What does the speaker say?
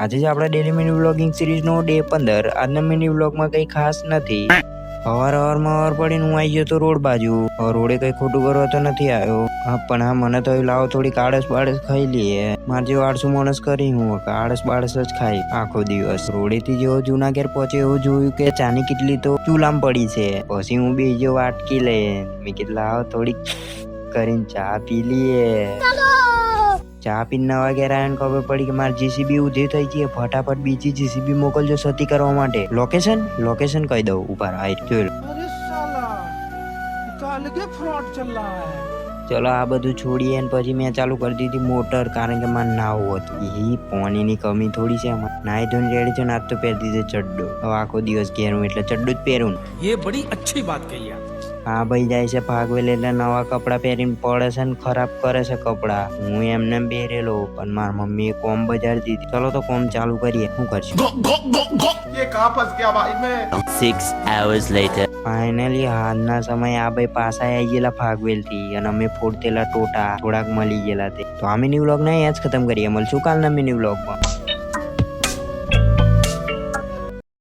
આજે જ આપણા ડેલી મિની વ્લોગિંગ સિરીઝ નો ડે 15. આજના મિની વ્લોગમાં કઈ ખાસ નથી. સવાર પડીને હું આવી ગયો તો રોડ બાજુ. રોડે કઈ ખોટું કરવા તો નથી આવ્યો. પણ હા મને તો લાવો થોડીક આળસ બાળસ ખાઈ લઈએ. મારે જેવો 800 માણસ કરી હું આળસ બાળસ જ ખાઈ આખો દિવસ. રોડેથી જેવો જૂના ઘેર પહોંચે એવું જોયું કે ચાની કેટલી તો ચૂલામ પડી છે. પછી હું બીજો વાટકી લઈને મેં કીધું લાવો થોડીક કરીને ચા પી લઈએ. ચા પીને નવા ઘેર આવીને ખબર પડી કે મારી જીસીબી ઉધી થઈ ગઈ. ફટાફટ બીજી જીસીબી મોકલજો સતી કરવા માટે. લોકેશન કહી દઉં ઉપર આવી જોઈ લો. ચલો આ બધું છોડીએ ને પછી મેં ચાલુ કરી દીધી મોટર, કારણ કે મારે નાવું હતું. એ પાણીની કમી થોડી છે. નાઈ ધોઈને રેડી છે ને આજ તો પહેરી દીધો ચડ્ડો. હવે આખો દિવસ ઘેર હું એટલે ચડ્ડો જ પહેરું. ये बड़ी अच्छी बात कही आप. હા ભાઈ જાય છે ભાગવેલ એટલે નવા કપડા પહેરીને પડે છે ને ખરાબ કરે છે કપડા. હું એમને બેરેલો પણ મારી મમ્મી એ કોમ બજાડી દીધી. ચલો તો કોમ ચાલુ કરીએ. શું કરશું? ये कहाँ फंस गया भाई मैं? 6 hours later. ફાઇનલી હાલના સમયે આ ભાઈ પાછા આવી ગયેલા ભાગવેલ થી અને અમે ફોડતેલા ટોટા થોડાક મળી ગયેલા તે. તો આ મિની વ્લોગ ને અહીંયા જ ખતમ કરીએ. મળશું કાલના મિની વ્લોગમાં.